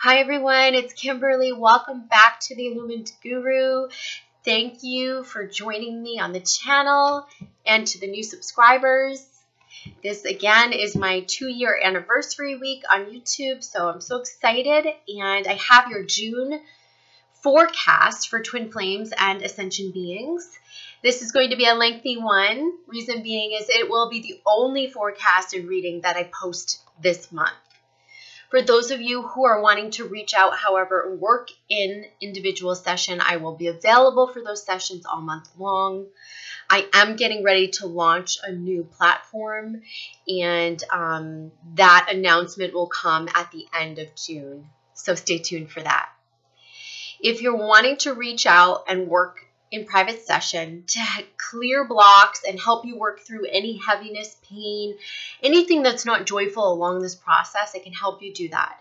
Hi everyone, it's Kimberly. Welcome back to the Illumined Guru. Thank you for joining me on the channel and to the new subscribers. This again is my 2-year anniversary week on YouTube, so I'm so excited. And I have your June forecast for Twin Flames and Ascension beings. This is going to be a lengthy one. Reason being is it will be the only forecasted reading that I post this month. For those of you who are wanting to reach out, however, work in individual session, I will be available for those sessions all month long. I am getting ready to launch a new platform, and that announcement will come at the end of June. So stay tuned for that. If you're wanting to reach out and work in private session to clear blocks and help you work through any heaviness, pain, anything that's not joyful along this process, I can help you do that.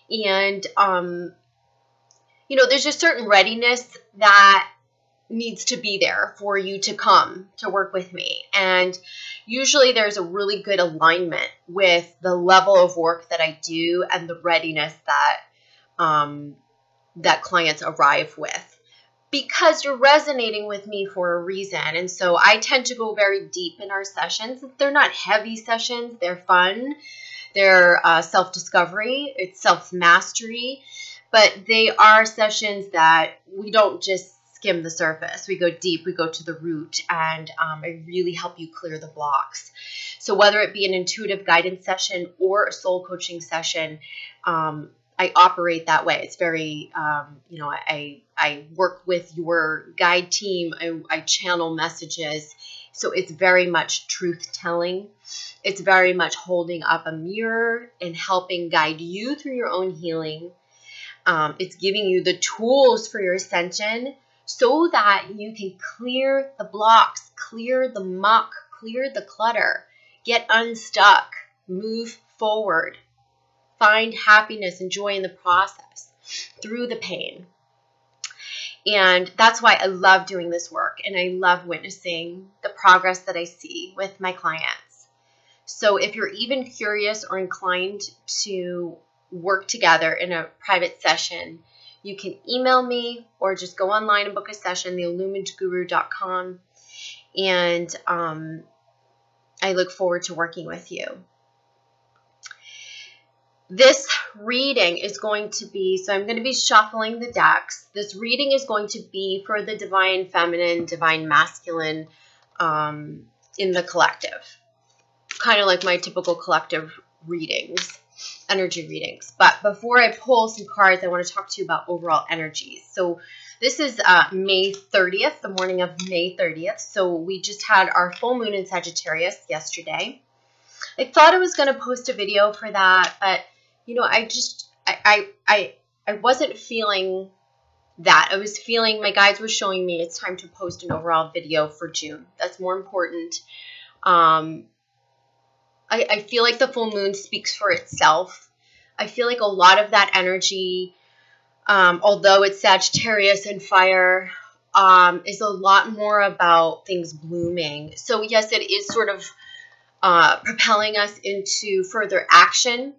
And, there's a certain readiness that needs to be there for you to come to work with me. And usually there's a really good alignment with the level of work that I do and the readiness that, that clients arrive with. Because you're resonating with me for a reason. And so I tend to go very deep in our sessions. They're not heavy sessions. They're fun. They're self-discovery. It's self-mastery. But they are sessions that we don't just skim the surface. We go deep. We go to the root. And I really help you clear the blocks. So whether it be an intuitive guidance session or a soul coaching session, I operate that way. It's very, I work with your guide team. I channel messages. So it's very much truth telling. It's very much holding up a mirror and helping guide you through your own healing. It's giving you the tools for your ascension so that you can clear the blocks, clear the muck, clear the clutter, get unstuck, move forward. Find happiness and joy in the process through the pain. And that's why I love doing this work, and I love witnessing the progress that I see with my clients. So if you're even curious or inclined to work together in a private session, you can email me or just go online and book a session, theilluminedguru.com. And I look forward to working with you. This reading is going to be, so I'm going to be shuffling the decks. This reading is going to be for the divine feminine, divine masculine in the collective. Kind of like my typical collective readings, energy readings. But before I pull some cards, I want to talk to you about overall energies. So this is May 30th, the morning of May 30th. So we just had our full moon in Sagittarius yesterday. I thought I was going to post a video for that, but I wasn't feeling that. I was feeling, my guides were showing me it's time to post an overall video for June. That's more important. I feel like the full moon speaks for itself. I feel like a lot of that energy, although it's Sagittarius and fire, is a lot more about things blooming. So yes, it is sort of propelling us into further action.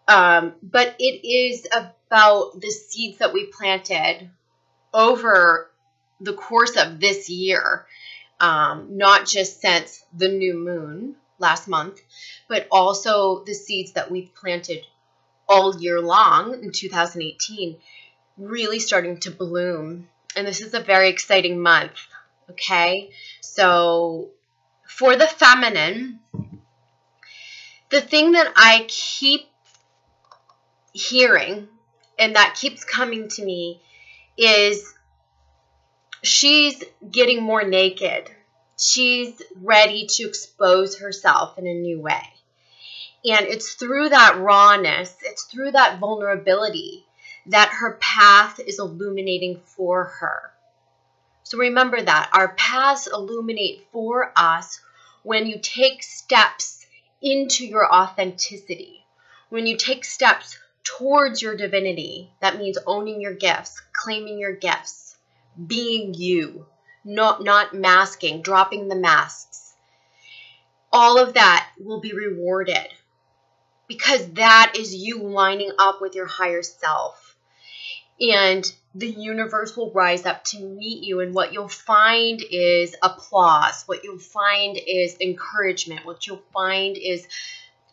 But it is about the seeds that we planted over the course of this year, not just since the new moon last month, but also the seeds that we've planted all year long in 2018, really starting to bloom. And this is a very exciting month, okay? So for the feminine, the thing that I keep hearing and that keeps coming to me is she's getting more naked. She's ready to expose herself in a new way. And it's through that rawness, it's through that vulnerability that her path is illuminating for her. So remember that our paths illuminate for us when you take steps into your authenticity. When you take steps towards your divinity, that means owning your gifts, claiming your gifts, being you, not masking, dropping the masks. All of that will be rewarded. because that is you lining up with your higher self. And the universe will rise up to meet you, and what you'll find is applause. What you'll find is encouragement. What you'll find is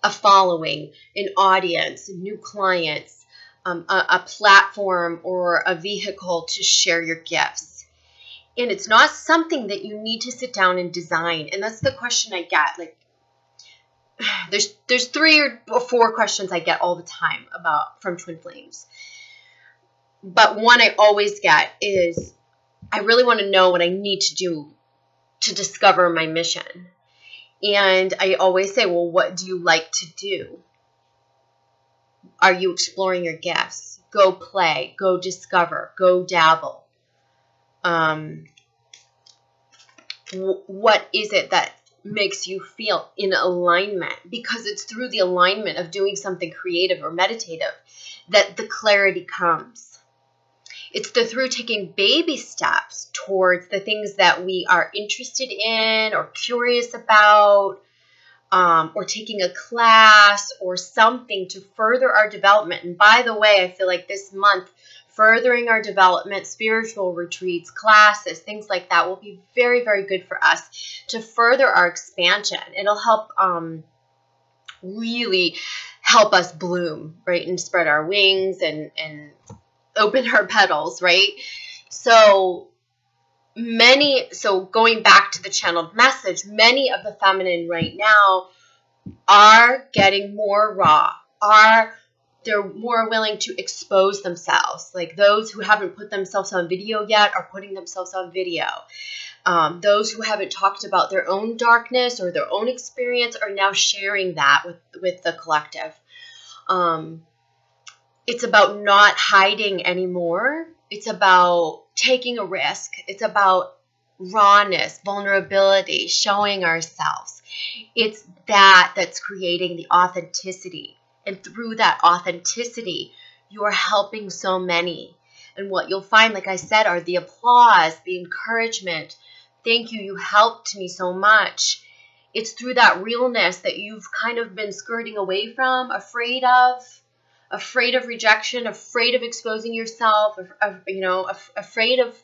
a following, an audience, new clients, a platform or a vehicle to share your gifts. And it's not something that you need to sit down and design. And that's the question I get. Like, there's 3 or 4 questions I get all the time from Twin Flames. But one I always get is, I really want to know what I need to do to discover my mission. And I always say, well, what do you like to do? Are you exploring your gifts? Go play, go discover, go dabble. What is it that makes you feel in alignment? Because it's through the alignment of doing something creative or meditative that the clarity comes. It's through taking baby steps towards the things that we are interested in or curious about, or taking a class or something to further our development. And by the way, I feel like this month, furthering our development, spiritual retreats, classes, things like that will be very, very good for us to further our expansion. It'll help really help us bloom, right? And spread our wings and open our petals, right? So going back to the channeled message, many of the feminine right now are getting more raw, they're more willing to expose themselves. Like those who haven't put themselves on video yet are putting themselves on video. Those who haven't talked about their own darkness or their own experience are now sharing that with the collective. It's about not hiding anymore. It's about taking a risk. It's about rawness, vulnerability, showing ourselves. It's that's creating the authenticity. And through that authenticity, you are helping so many. And what you'll find, like I said, are the applause, the encouragement. Thank you. You helped me so much. It's through that realness that you've kind of been skirting away from, afraid of rejection, afraid of exposing yourself, afraid of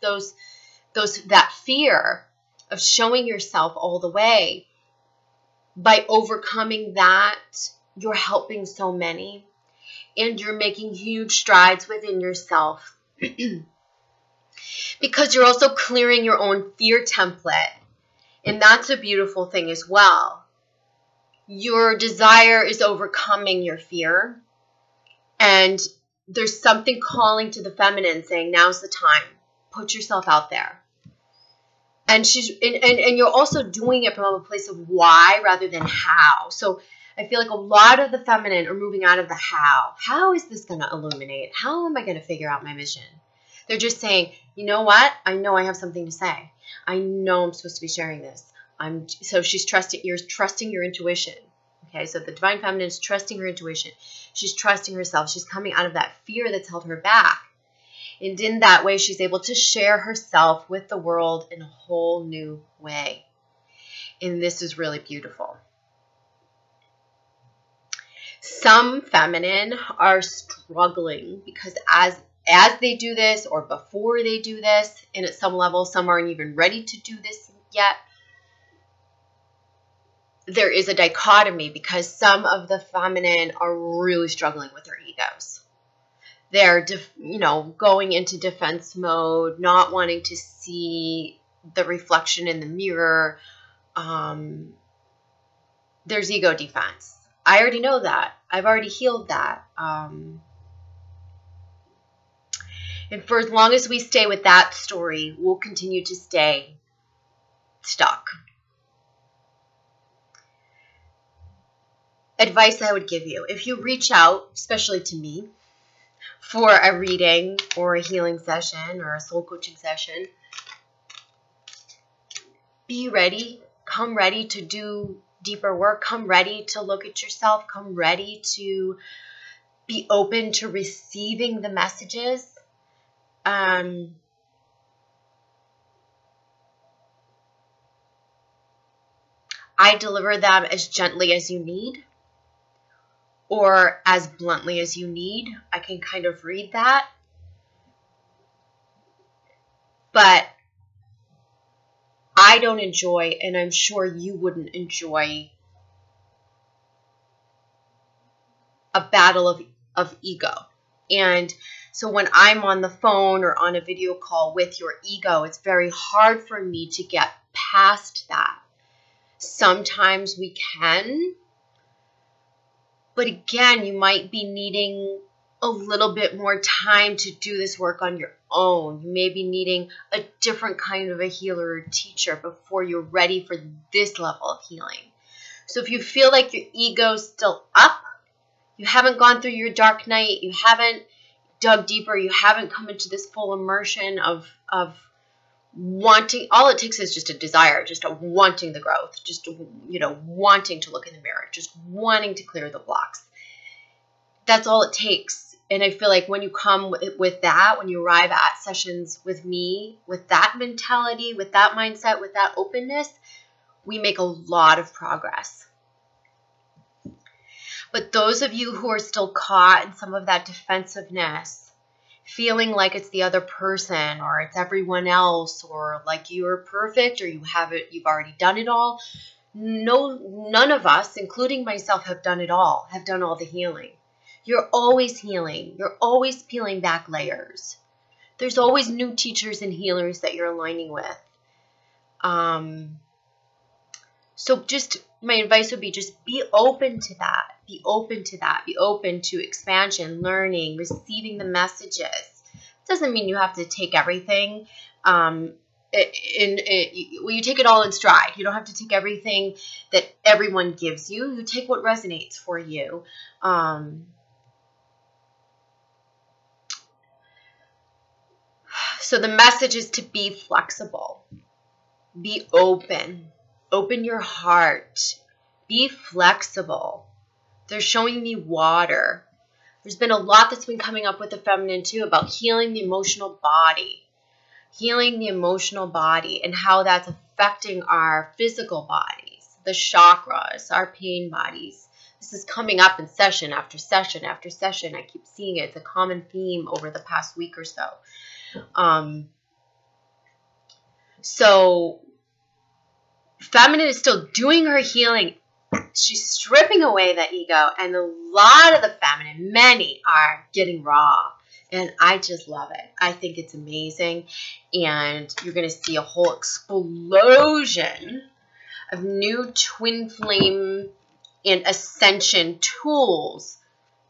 that fear of showing yourself all the way. By overcoming that, you're helping so many, and you're making huge strides within yourself because you're also clearing your own fear template. And that's a beautiful thing as well. Your desire is overcoming your fear. And there's something calling to the feminine saying, now's the time. Put yourself out there. And and you're also doing it from a place of why rather than how. So I feel like a lot of the feminine are moving out of the how. How is this going to illuminate? How am I going to figure out my mission? They're just saying, you know what? I know I have something to say. I know I'm supposed to be sharing this. So she's trusting your intuition. Okay, so the divine feminine is trusting her intuition. She's trusting herself. She's coming out of that fear that's held her back. And in that way, she's able to share herself with the world in a whole new way. And this is really beautiful. Some feminine are struggling because as they do this or before they do this, and at some level, some aren't even ready to do this yet, there is a dichotomy because some of the feminine are really struggling with their egos. They're, going into defense mode, not wanting to see the reflection in the mirror. There's ego defense. I already know that. I've already healed that. And for as long as we stay with that story, we'll continue to stay stuck. Advice I would give you, if you reach out, especially to me, for a reading or a healing session or a soul coaching session, be ready. Come ready to do deeper work. Come ready to look at yourself. Come ready to be open to receiving the messages. I deliver them as gently as you need. or as bluntly as you need. I can kind of read that. But I don't enjoy, and I'm sure you wouldn't enjoy, a battle of ego. And so when I'm on the phone or on a video call with your ego, it's very hard for me to get past that. Sometimes we can, but again, you might be needing a little bit more time to do this work on your own. You may be needing a different kind of a healer or teacher before you're ready for this level of healing. So if you feel like your ego's still up, you haven't gone through your dark night, you haven't dug deeper, you haven't come into this full immersion of wanting, all it takes is just a desire, just a wanting the growth, just, wanting to look in the mirror, just wanting to clear the blocks. That's all it takes. And I feel like when you come with that, when you arrive at sessions with me, with that mentality, with that mindset, with that openness, we make a lot of progress. But those of you who are still caught in some of that defensiveness, feeling like it's the other person or it's everyone else, or like you're perfect or you've already done it all. No, none of us, including myself, have done it all, have done all the healing. You're always healing. You're always peeling back layers. There's always new teachers and healers that you're aligning with. So just my advice would be just be open to that. Be open to that. Be open to expansion, learning, receiving the messages. It doesn't mean you have to take everything. You take it all in stride. You don't have to take everything that everyone gives you. You take what resonates for you. So the message is to be flexible. Be open. Open your heart. Be flexible. They're showing me water. There's been a lot that's been coming up with the feminine too about healing the emotional body. Healing the emotional body and how that's affecting our physical bodies, the chakras, our pain bodies. This is coming up in session after session after session. I keep seeing it. It's a common theme over the past week or so. So feminine is still doing her healing. She's stripping away that ego, and a lot of the feminine, many are getting raw, and I just love it. I think it's amazing, and you're going to see a whole explosion of new Twin Flame and Ascension tools,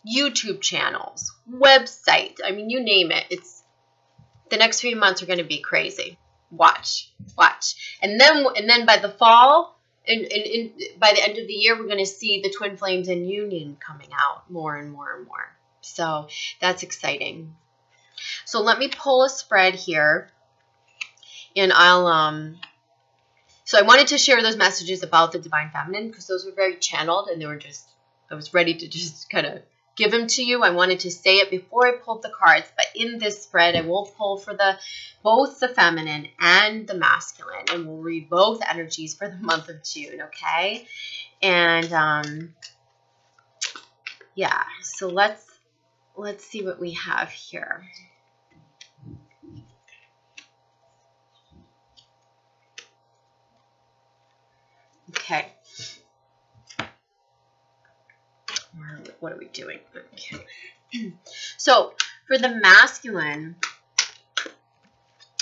YouTube channels, website. I mean, you name it. The next 3 months are going to be crazy. Watch. And then by the fall, and by the end of the year, we're going to see the Twin Flames and Union coming out more and more and more. So that's exciting. So let me pull a spread here, and so I wanted to share those messages about the Divine Feminine because those were very channeled, and I was ready to just kind of give them to you. I wanted to say it before I pulled the cards, but in this spread, I will pull for both the feminine and the masculine, and we'll read both energies for the month of June, okay? And yeah, so let's see what we have here. Okay. What are we doing? Okay. So for the masculine,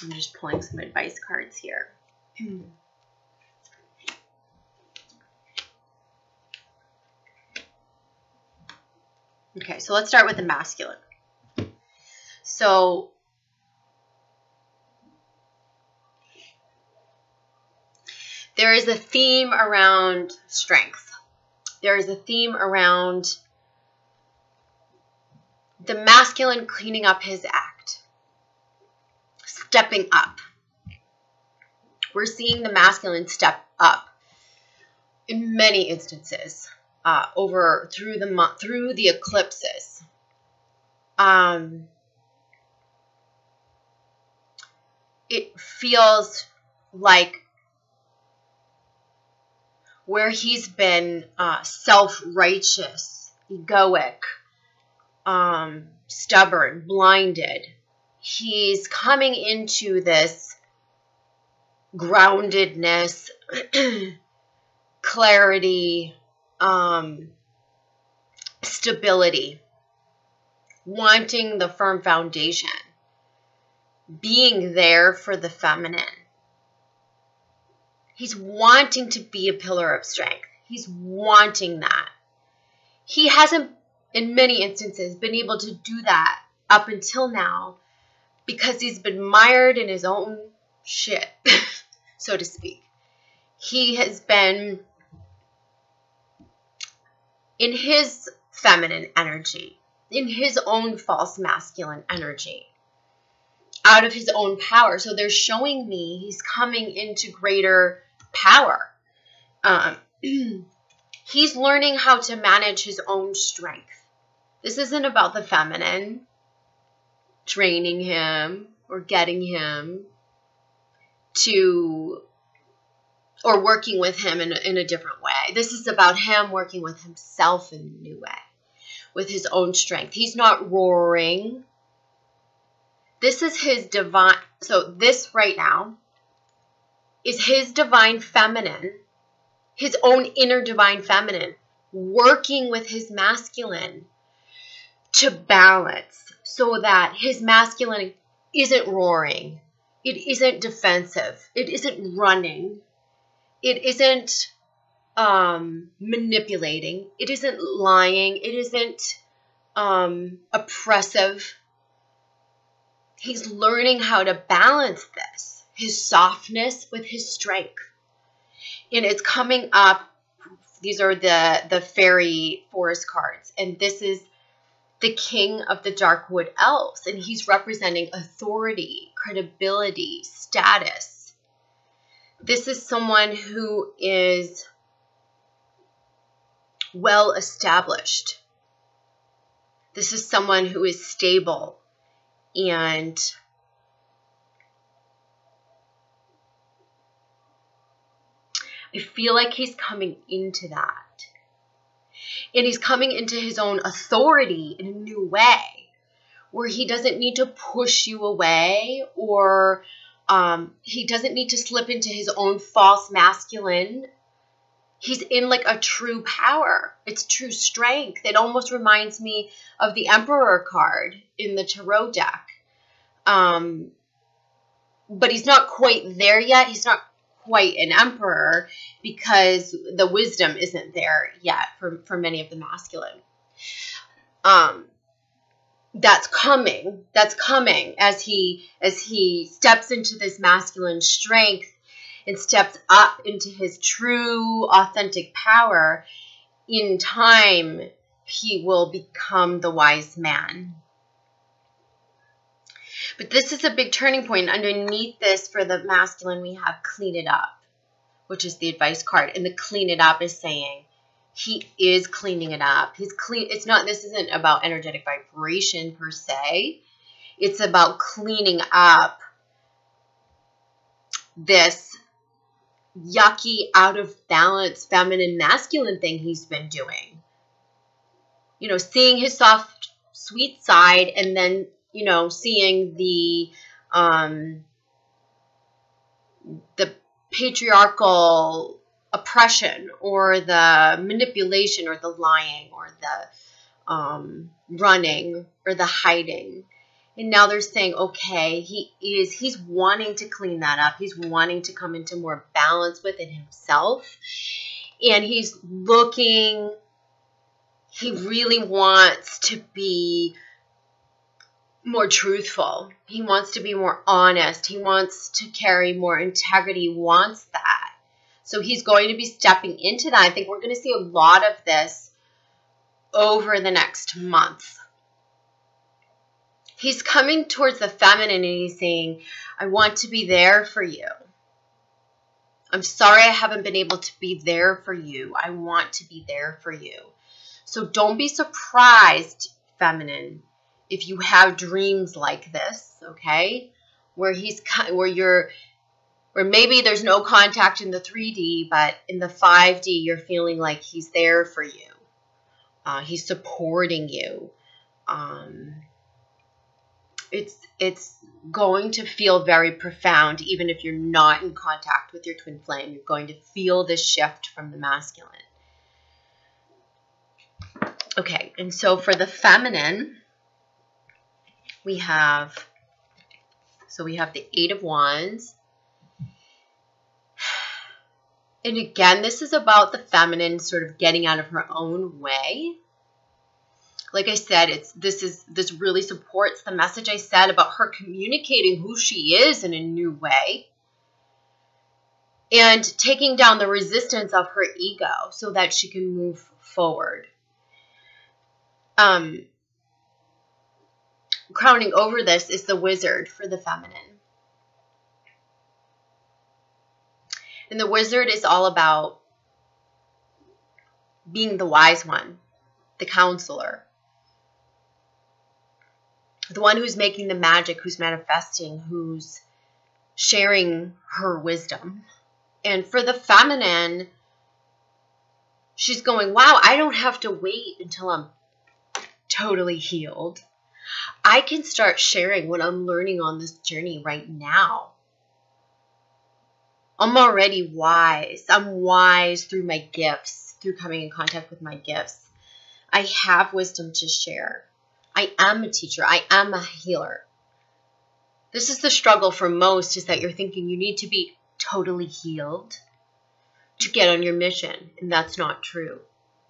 I'm just pulling some advice cards here. Okay, so let's start with the masculine. So there is a theme around strength. There is a theme around the masculine cleaning up his act, stepping up. We're seeing the masculine step up in many instances through the eclipses. It feels like where he's been self-righteous, egoic, stubborn, blinded. He's coming into this groundedness, clarity, stability, wanting the firm foundation, being there for the feminine. He's wanting to be a pillar of strength. He's wanting that. He hasn't, in many instances, been able to do that up until now because he's been mired in his own shit, so to speak. He has been in his feminine energy, in his own false masculine energy, out of his own power. So they're showing me he's coming into greater power. He's learning how to manage his own strength. This isn't about the feminine training him or getting him to, or working with him in a different way. This is about him working with himself in a new way, with his own strength. He's not roaring. This is his divine, so this right now is his divine feminine, his own inner divine feminine, working with his masculine to balance so that his masculine isn't roaring. It isn't defensive. It isn't running. It isn't manipulating. It isn't lying. It isn't oppressive. He's learning how to balance this, his softness with his strength. And it's coming up. These are the fairy forest cards. And this is the king of the Darkwood elves. And he's representing authority, credibility, status. This is someone who is well established. This is someone who is stable. And I feel like he's coming into that. And he's coming into his own authority in a new way, where he doesn't need to push you away, or he doesn't need to slip into his own false masculine. He's in like a true power. It's true strength. It almost reminds me of the Emperor card in the Tarot deck. But he's not quite there yet. He's not quite an emperor because the wisdom isn't there yet for many of the masculine. That's coming. That's coming as he steps into this masculine strength and steps up into his true, authentic power. In time, he will become the wise man. But this is a big turning point. Underneath this, for the masculine, we have clean it up, which is the advice card. And the clean it up is saying he is cleaning it up. He's clean. It's not, this isn't about energetic vibration per se. It's about cleaning up this yucky, out of balance, feminine, masculine thing he's been doing. You know, seeing his soft, sweet side, and then, you know, seeing the patriarchal oppression, or the manipulation, or the lying, or the running, or the hiding. And now they're saying, okay, he's wanting to clean that up. He's wanting to come into more balance within himself. And he's looking, he really wants to be more truthful. He wants to be more honest. He wants to carry more integrity. He wants that. So he's going to be stepping into that. I think we're going to see a lot of this over the next month. He's coming towards the feminine and he's saying, I want to be there for you. I'm sorry I haven't been able to be there for you. I want to be there for you. So don't be surprised, feminine, if you have dreams like this, okay? Where maybe there's no contact in the 3D, but in the 5D, you're feeling like he's there for you. He's supporting you. It's going to feel very profound, even if you're not in contact with your twin flame. You're going to feel this shift from the masculine. Okay, and so for the feminine, we have the Eight of Wands. And again, this is about the feminine sort of getting out of her own way. Like I said, this really supports the message I said about her communicating who she is in a new way and taking down the resistance of her ego so that she can move forward. Crowning over this is the Wizard for the feminine. And the Wizard is all about being the wise one, the counselor, the one who's making the magic, who's manifesting, who's sharing her wisdom. And for the feminine, she's going, wow, I don't have to wait until I'm totally healed. I can start sharing what I'm learning on this journey right now. I'm already wise. I'm wise through my gifts, through coming in contact with my gifts. I have wisdom to share. I am a teacher. I am a healer. This is the struggle for most, is that you're thinking you need to be totally healed to get on your mission. And that's not true.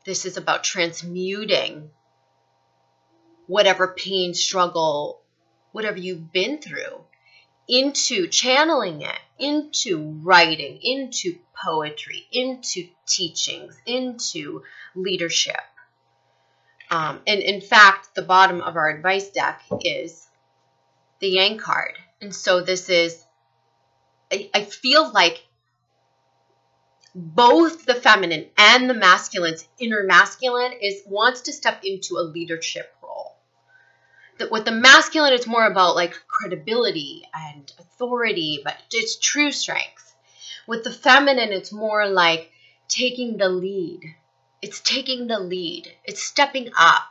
This is about transmuting whatever pain, struggle, whatever you've been through, into channeling it, into writing, into poetry, into teachings, into leadership. And in fact, the bottom of our advice deck is the Yang card. And so this is, I feel like both the feminine and the masculine's inner masculine wants to step into a leadership role. That with the masculine, it's more about like credibility and authority, but it's true strength. With the feminine, it's more like taking the lead. It's taking the lead. It's stepping up.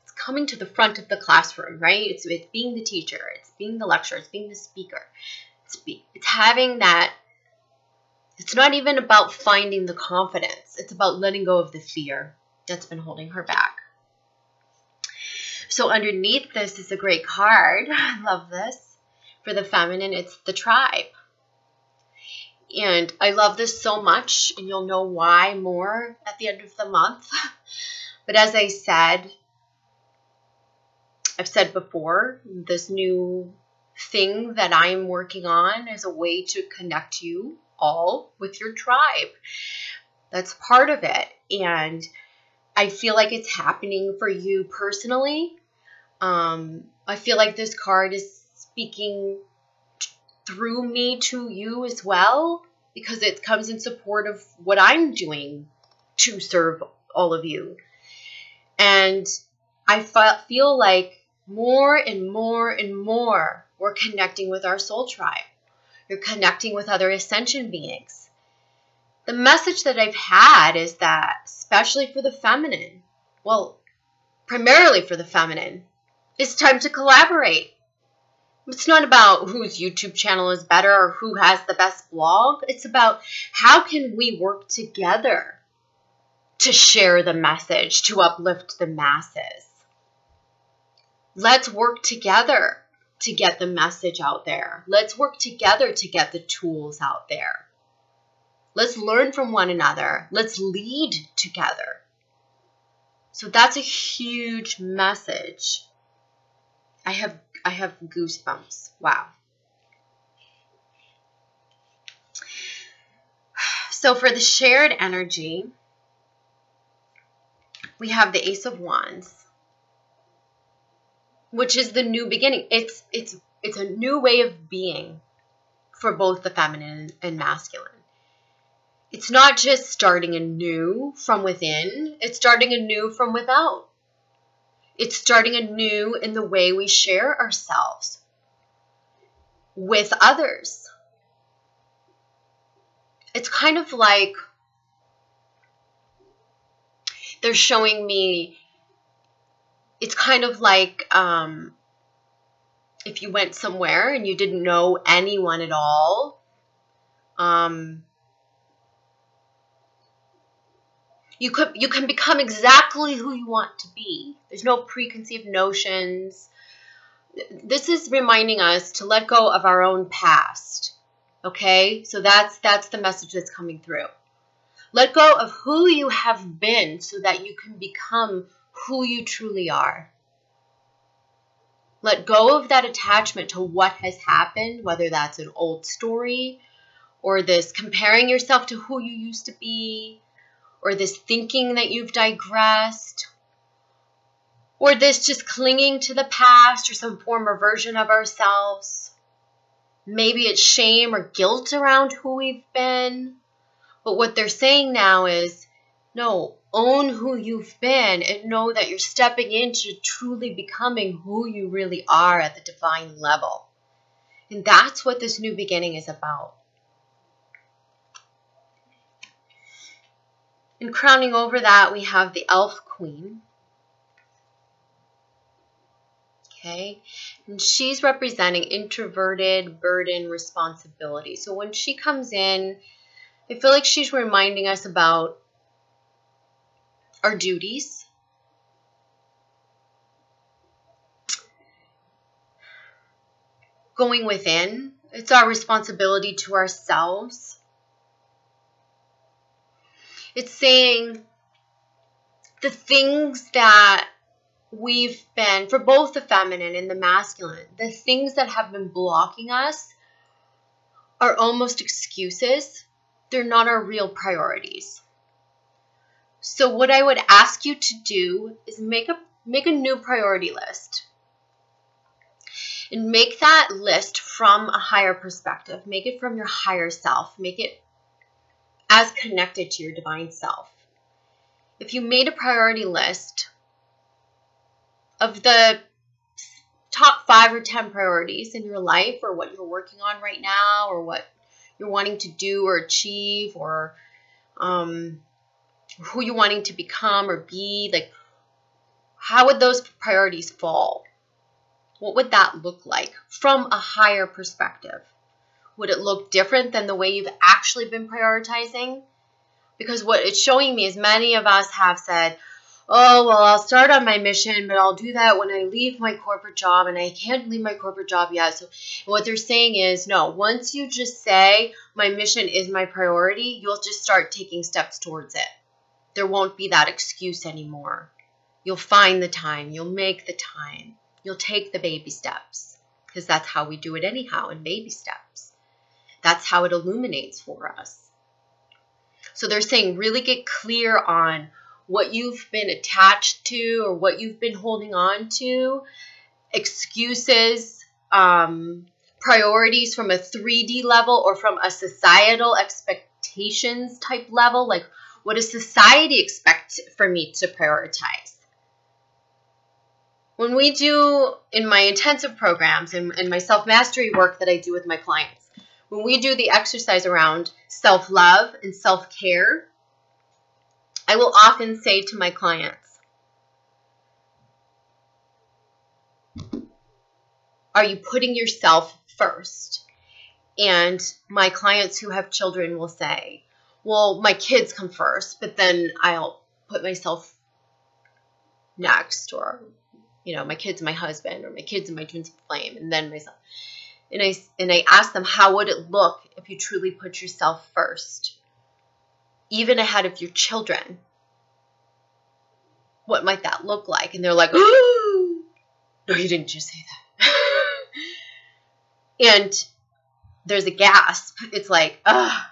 It's coming to the front of the classroom, right? It's being the teacher. It's being the lecturer. It's being the speaker. It's having that. It's not even about finding the confidence. It's about letting go of the fear that's been holding her back. So underneath this is a great card. I love this. For the feminine, it's the tribe. And I love this so much, and you'll know why more at the end of the month. But as I've said before, this new thing that I'm working on is a way to connect you all with your tribe. That's part of it. And I feel like it's happening for you personally. I feel like this card is speaking through me to you as well, because it comes in support of what I'm doing to serve all of you. And I feel like more and more and more we're connecting with our soul tribe. You're connecting with other ascension beings. The message that I've had is that, especially for the feminine, well, primarily for the feminine, it's time to collaborate. It's not about whose YouTube channel is better or who has the best blog. It's about how can we work together to share the message, to uplift the masses. Let's work together to get the message out there. Let's work together to get the tools out there. Let's learn from one another. Let's lead together. So that's a huge message. I have goosebumps. Wow. So for the shared energy, we have the Ace of Wands, which is the new beginning. It's a new way of being for both the feminine and masculine. It's not just starting anew from within, it's starting anew from without. It's starting anew in the way we share ourselves with others. It's kind of like they're showing me it's kind of like if you went somewhere and you didn't know anyone at all, you can become exactly who you want to be. There's no preconceived notions. This is reminding us to let go of our own past. Okay? So that's the message that's coming through. Let go of who you have been so that you can become who you truly are. Let go of that attachment to what has happened, whether that's an old story or this comparing yourself to who you used to be, or this thinking that you've digressed, or this just clinging to the past or some form or version of ourselves. Maybe it's shame or guilt around who we've been. But what they're saying now is, no, own who you've been and know that you're stepping into truly becoming who you really are at the divine level. And that's what this new beginning is about. And crowning over that, we have the Elf Queen. Okay, and she's representing introverted, burden, responsibility. So when she comes in, I feel like she's reminding us about our duties, going within. It's our responsibility to ourselves. It's saying the things that we've been, for both the feminine and the masculine, the things that have been blocking us are almost excuses. They're not our real priorities. So what I would ask you to do is make a new priority list. And make that list from a higher perspective. Make it from your higher self. Make it as connected to your divine self. If you made a priority list of the top 5 or 10 priorities in your life, or what you're working on right now, or what you're wanting to do or achieve, or who you're wanting to become or be, like, how would those priorities fall? What would that look like from a higher perspective? Would it look different than the way you've actually been prioritizing? Because what it's showing me is many of us have said, oh, well, I'll start on my mission, but I'll do that when I leave my corporate job, and I can't leave my corporate job yet. So what they're saying is, no, once you just say, my mission is my priority, you'll just start taking steps towards it. There won't be that excuse anymore. You'll find the time. You'll make the time. You'll take the baby steps, because that's how we do it anyhow, in baby steps. That's how it illuminates for us. So they're saying really get clear on what you've been attached to or what you've been holding on to, excuses, priorities from a 3D level or from a societal expectations type level. Like, what does society expect for me to prioritize? When we do, in my intensive programs and my self-mastery work that I do with my clients, when we do the exercise around self-love and self-care, I will often say to my clients, are you putting yourself first? And my clients who have children will say, well, my kids come first, but then I'll put myself next, or my kids and my husband, or my kids and my twin flame, and then myself. And I ask them, how would it look if you truly put yourself first, even ahead of your children? What might that look like? And they're like, oh, no, you didn't just say that. And there's a gasp. It's like, ugh.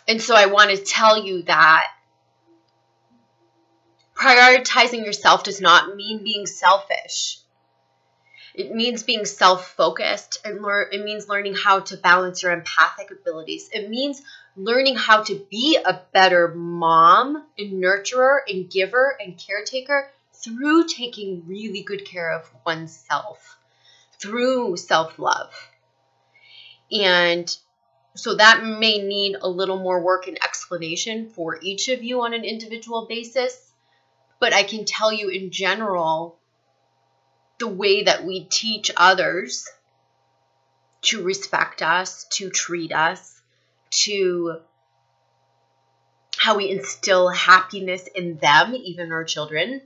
And so I want to tell you that prioritizing yourself does not mean being selfish. It means being self-focused, and it means learning how to balance your empathic abilities. It means learning how to be a better mom and nurturer and giver and caretaker through taking really good care of oneself, through self-love. And So that may need a little more work and explanation for each of you on an individual basis. But I can tell you in general, the way that we teach others to respect us, to treat us, to how we instill happiness in them, even our children,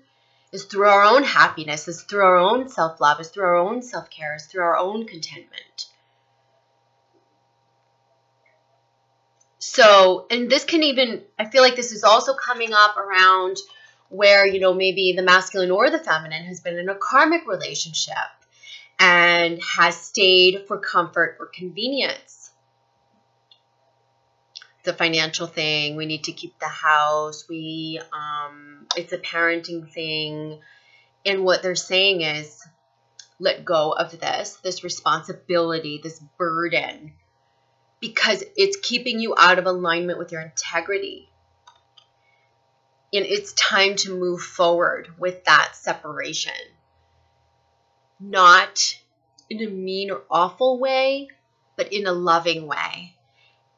is through our own happiness, is through our own self-love, is through our own self-care, is through our own contentment. So, and this can even, I feel like this is also coming up around where, you know, maybe the masculine or the feminine has been in a karmic relationship and has stayed for comfort or convenience. It's a financial thing. We need to keep the house. It's a parenting thing. And what they're saying is, let go of this responsibility, this burden, because it's keeping you out of alignment with your integrity. And it's time to move forward with that separation. Not in a mean or awful way, but in a loving way.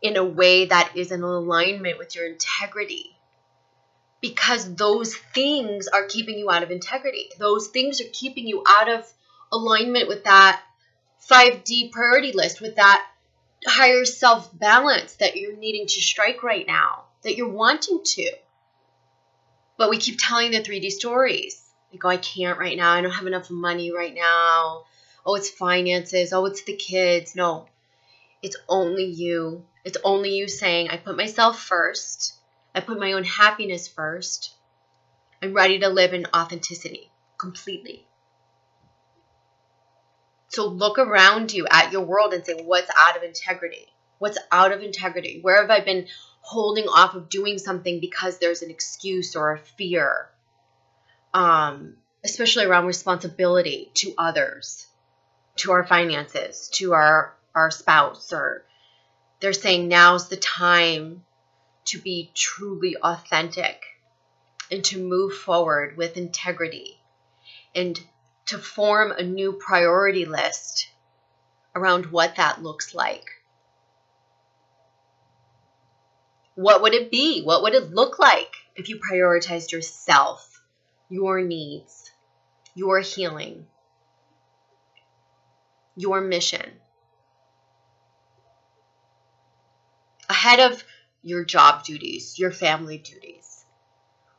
In a way that is in alignment with your integrity. Because those things are keeping you out of integrity. Those things are keeping you out of alignment with that 5D priority list, with that higher self-balance that you're needing to strike right now, that you're wanting to. But we keep telling the 3D stories. Like, oh, I can't right now. I don't have enough money right now. Oh, it's finances. Oh, it's the kids. No, it's only you. It's only you saying, I put myself first. I put my own happiness first. I'm ready to live in authenticity completely. So look around you at your world and say, what's out of integrity? What's out of integrity? Where have I been holding off of doing something because there's an excuse or a fear? Especially around responsibility to others, to our finances, to our spouse. Or they're saying now's the time to be truly authentic and to move forward with integrity and to form a new priority list around what that looks like. What would it be? What would it look like if you prioritized yourself, your needs, your healing, your mission, ahead of your job duties, your family duties?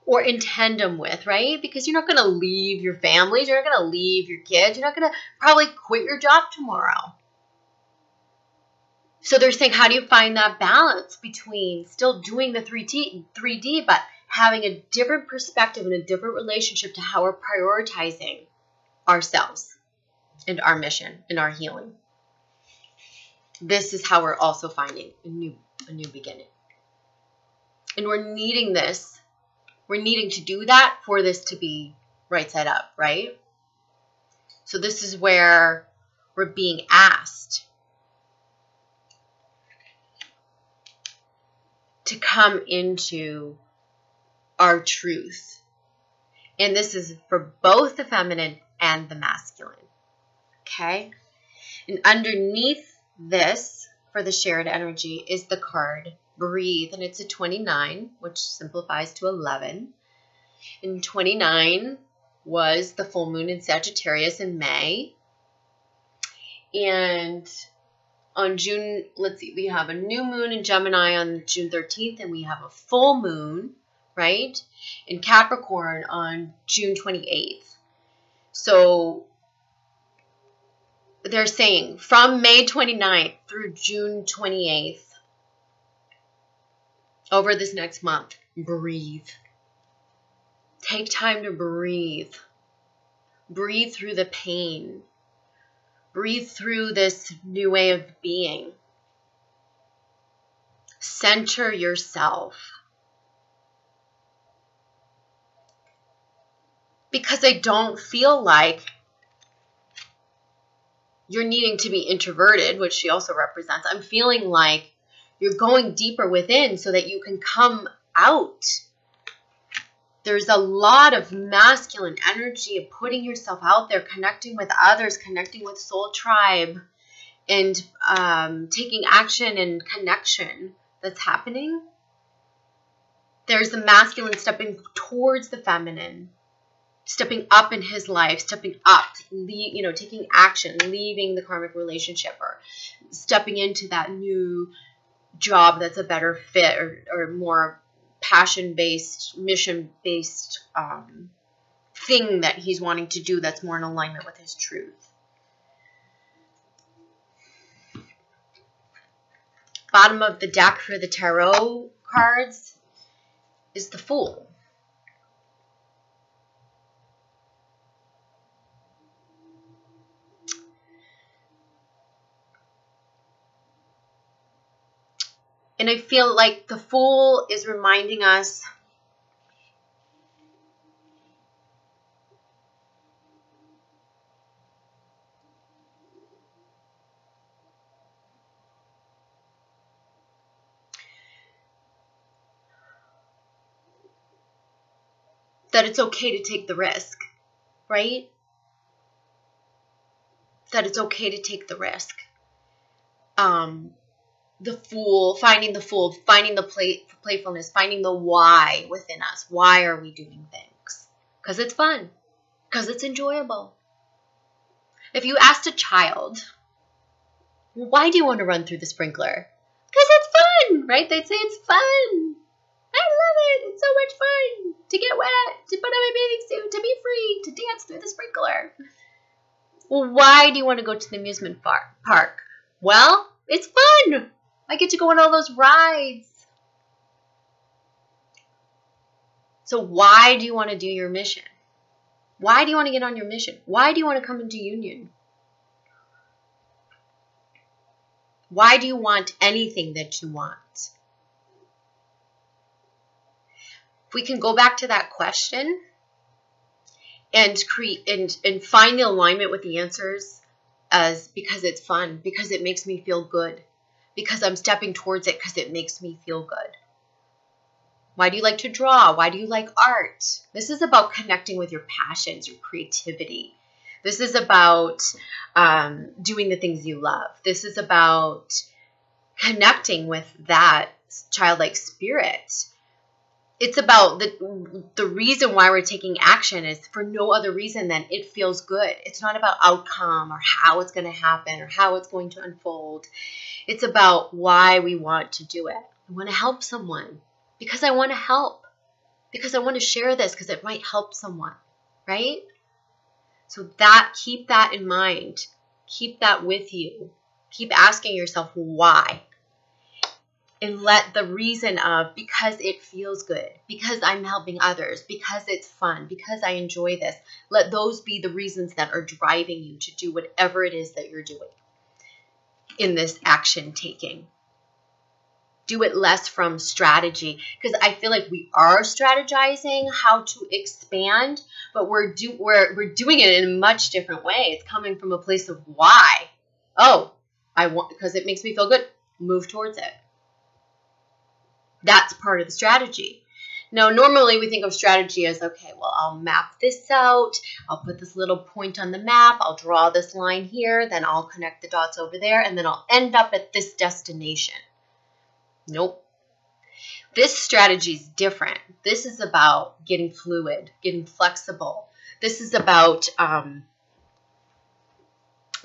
Or in tandem with, right? Because you're not going to leave your families. You're not going to leave your kids. You're not going to probably quit your job tomorrow. So they're saying, how do you find that balance between still doing the 3D, but having a different perspective and a different relationship to how we're prioritizing ourselves and our mission and our healing? This is how we're also finding a new beginning. And we're needing this. We're needing to do that for this to be right side up, right? So this is where we're being asked to come into our truth. And this is for both the feminine and the masculine. Okay? And underneath this, for the shared energy, is the card Breathe, and it's a 29, which simplifies to 11. And 29 was the full moon in Sagittarius in May. And on June, let's see, we have a new moon in Gemini on June 13th, and we have a full moon, right, in Capricorn on June 28th. So they're saying from May 29th through June 28th, over this next month, breathe. Take time to breathe. Breathe through the pain. Breathe through this new way of being. Center yourself. Because I don't feel like you're needing to be introverted, which she also represents. I'm feeling like you're going deeper within so that you can come out. There's a lot of masculine energy of putting yourself out there, connecting with others, connecting with soul tribe, and taking action and connection that's happening. There's the masculine stepping towards the feminine, stepping up in his life, stepping up, taking action, leaving the karmic relationship, or stepping into that new job that's a better fit, or more passion-based, mission-based thing that he's wanting to do that's more in alignment with his truth. Bottom of the deck for the tarot cards is the Fool. And I feel like the Fool is reminding us that it's okay to take the risk, right? That it's okay to take the risk. The Fool, finding the playfulness, finding the why within us. Why are we doing things? Because it's fun. Because it's enjoyable. If you asked a child, why do you want to run through the sprinkler? Because it's fun, right? They'd say it's fun. I love it. It's so much fun to get wet, to put on my bathing suit, to be free, to dance through the sprinkler. Well, why do you want to go to the amusement park? Well, it's fun. I get to go on all those rides. So why do you want to do your mission? Why do you want to get on your mission? Why do you want to come into union? Why do you want anything that you want? If we can go back to that question and create and find the alignment with the answers, as because it's fun, because it makes me feel good, because I'm stepping towards it because it makes me feel good. Why do you like to draw? Why do you like art? This is about connecting with your passions, your creativity. This is about doing the things you love. This is about connecting with that childlike spirit. It's about the reason why we're taking action is for no other reason than it feels good. It's not about outcome or how it's going to happen or how it's going to unfold. It's about why we want to do it. I want to help someone because I want to help, because I want to share this because it might help someone, right? So keep that in mind. Keep that with you. Keep asking yourself why. And let the reason of, because it feels good, because I'm helping others, because it's fun, because I enjoy this, let those be the reasons that are driving you to do whatever it is that you're doing in this action taking. Do it less from strategy, because I feel like we are strategizing how to expand, but we're doing it in a much different way. It's coming from a place of why. Oh, I want, because it makes me feel good. Move towards it. That's part of the strategy. Now, normally we think of strategy as, okay, well, I'll map this out. I'll put this little point on the map. I'll draw this line here. Then I'll connect the dots over there. And then I'll end up at this destination. Nope. This strategy is different. This is about getting fluid, getting flexible. This is about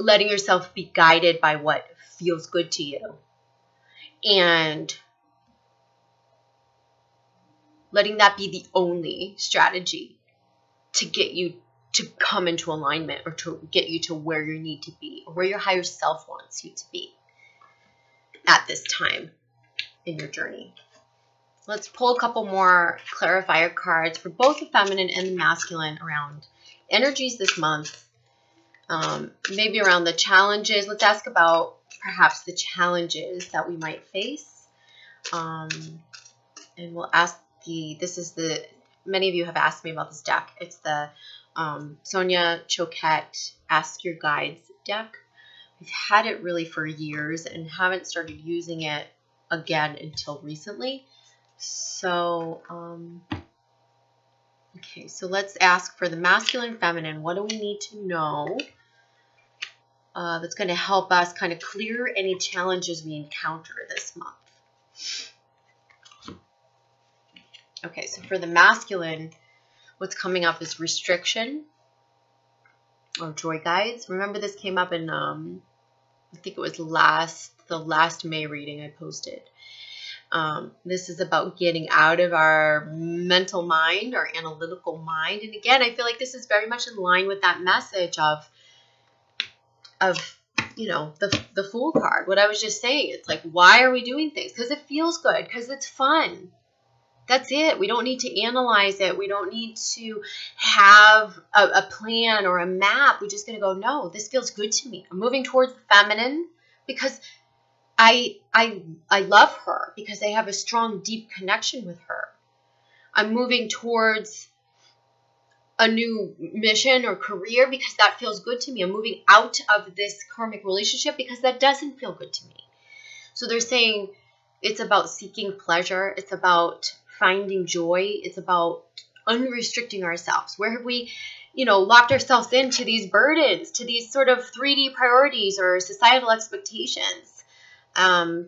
letting yourself be guided by what feels good to you. And letting that be the only strategy to get you to come into alignment or to get you to where you need to be or where your higher self wants you to be at this time in your journey. Let's pull a couple more clarifier cards for both the feminine and the masculine around energies this month. Maybe around the challenges. Let's ask about perhaps the challenges that we might face. And we'll ask many of you have asked me about this deck. It's the Sonia Choquette Ask Your Guides deck. We've had it really for years and haven't started using it again until recently. So, okay, so let's ask for the masculine, feminine. What do we need to know that's going to help us kind of clear any challenges we encounter this month. Okay, so for the masculine, what's coming up is restriction or joy guides. Remember, this came up in, I think it was the last May reading I posted. This is about getting out of our mental mind, our analytical mind. And again, I feel like this is very much in line with that message of you know, the Fool card. What I was just saying, it's like, why are we doing things? Because it feels good, because it's fun. That's it. We don't need to analyze it. We don't need to have a plan or a map. We're just going to go, no, this feels good to me. I'm moving towards the feminine because I love her, because I have a strong, deep connection with her. I'm moving towards a new mission or career because that feels good to me. I'm moving out of this karmic relationship because that doesn't feel good to me. So they're saying it's about seeking pleasure. It's about finding joy. It's about unrestricting ourselves. Where have we, you know, locked ourselves into these burdens, to these sort of 3D priorities or societal expectations,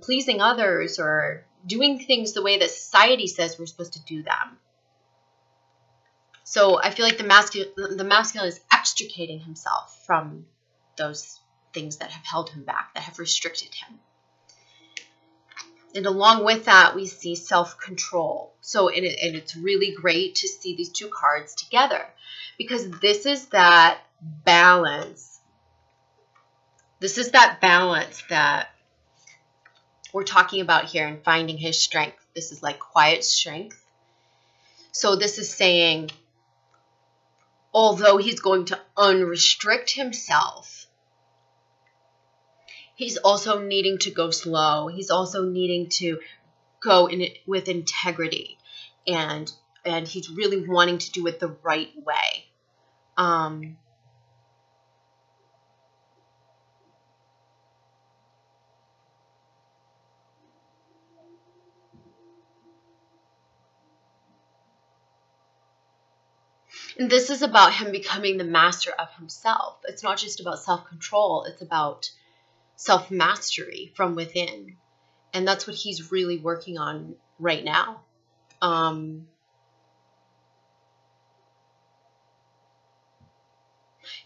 pleasing others or doing things the way that society says we're supposed to do them. So I feel like the masculine is extricating himself from those things that have held him back, that have restricted him. And along with that, we see self-control. So, and it's really great to see these two cards together, because this is that balance. This is that balance that we're talking about here in finding his strength. This is like quiet strength. So this is saying, although he's going to unrestrict himself, he's also needing to go slow. He's also needing to go in it with integrity, and he's really wanting to do it the right way. And this is about him becoming the master of himself. It's not just about self-control. It's about self-mastery from within. And that's what he's really working on right now.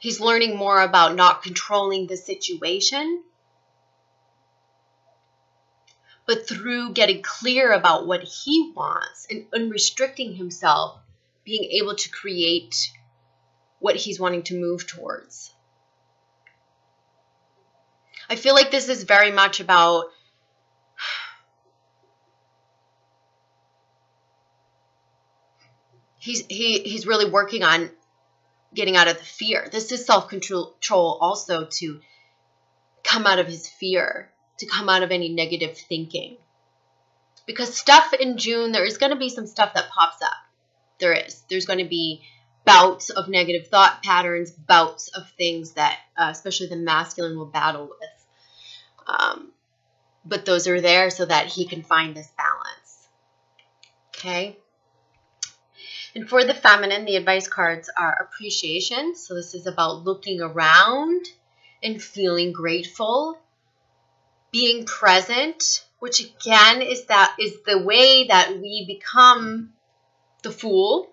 He's learning more about not controlling the situation, but through getting clear about what he wants and unrestricting himself, being able to create what he's wanting to move towards. I feel like this is very much about he's really working on getting out of the fear. This is self-control also, to come out of his fear, to come out of any negative thinking. Because stuff in June, there is going to be some stuff that pops up. There is. There's going to be bouts of negative thought patterns, bouts of things that especially the masculine will battle with. But those are there so that he can find this balance. Okay? And for the feminine, the advice cards are appreciation. So this is about looking around and feeling grateful, being present, which again is the way that we become the fool.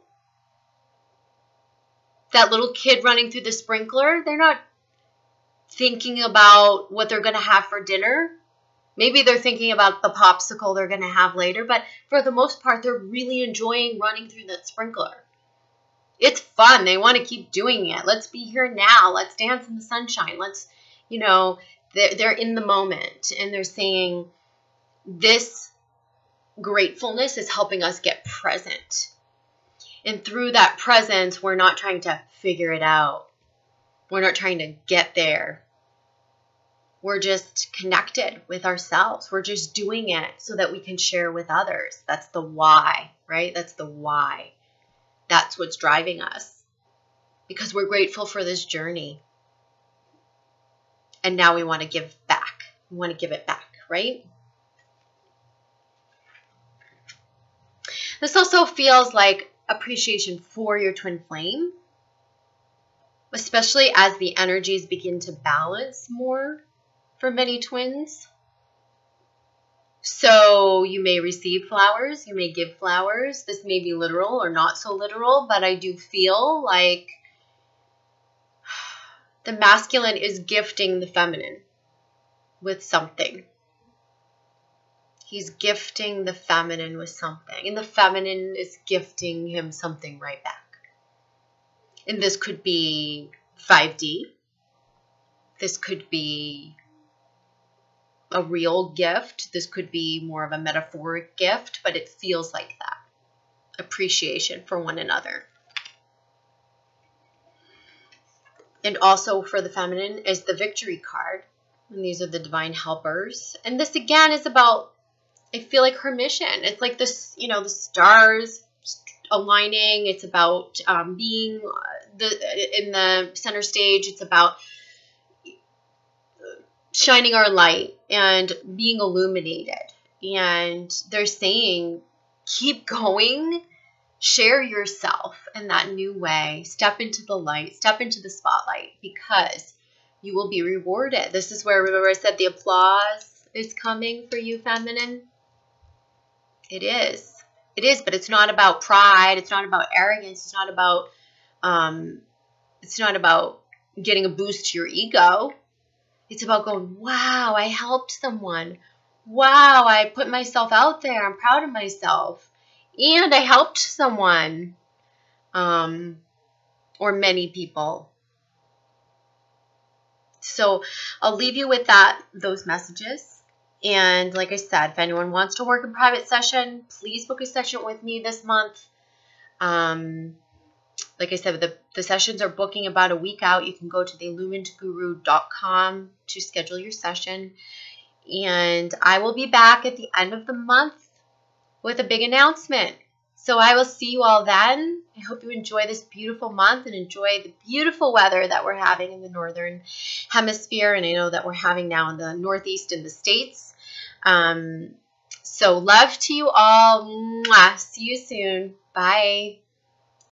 That little kid running through the sprinkler, they're not thinking about what they're going to have for dinner. Maybe they're thinking about the popsicle they're going to have later, but for the most part, they're really enjoying running through that sprinkler. It's fun. They want to keep doing it. Let's be here now. Let's dance in the sunshine. Let's, you know, they're in the moment, and they're saying this gratefulness is helping us get present. And through that presence, we're not trying to figure it out. We're not trying to get there. We're just connected with ourselves. We're just doing it so that we can share with others. That's the why, right? That's the why. That's what's driving us. Because we're grateful for this journey. And now we want to give back. We want to give it back, right? This also feels like appreciation for your twin flame. especially as the energies begin to balance more for many twins. So you may receive flowers, you may give flowers. This may be literal or not so literal, but I do feel like the masculine is gifting the feminine with something. He's gifting the feminine with something, and the feminine is gifting him something right back. And this could be 5D. This could be a real gift. This could be more of a metaphoric gift, but it feels like that. Appreciation for one another. And also for the feminine is the victory card. And these are the divine helpers. And this again is about, I feel like, her mission. It's like this, you know, the stars aligning. It's about being in the center stage. It's about shining our light and being illuminated. And they're saying, keep going, share yourself in that new way, step into the light, step into the spotlight, because you will be rewarded. This is where, remember I said the applause is coming for you, feminine? It is. It is, but it's not about pride. It's not about arrogance. It's not about getting a boost to your ego. It's about going, wow, I helped someone. Wow, I put myself out there. I'm proud of myself. And I helped someone. Or many people. So I'll leave you with those messages. And like I said, if anyone wants to work in private session, please book a session with me this month. Like I said, the sessions are booking about a week out. You can go to theilluminedguru.com to schedule your session. And I will be back at the end of the month with a big announcement. So I will see you all then. I hope you enjoy this beautiful month and enjoy the beautiful weather that we're having in the northern hemisphere. And I know that we're having now in the Northeast in the States. So love to you all. Mwah. See you soon. Bye.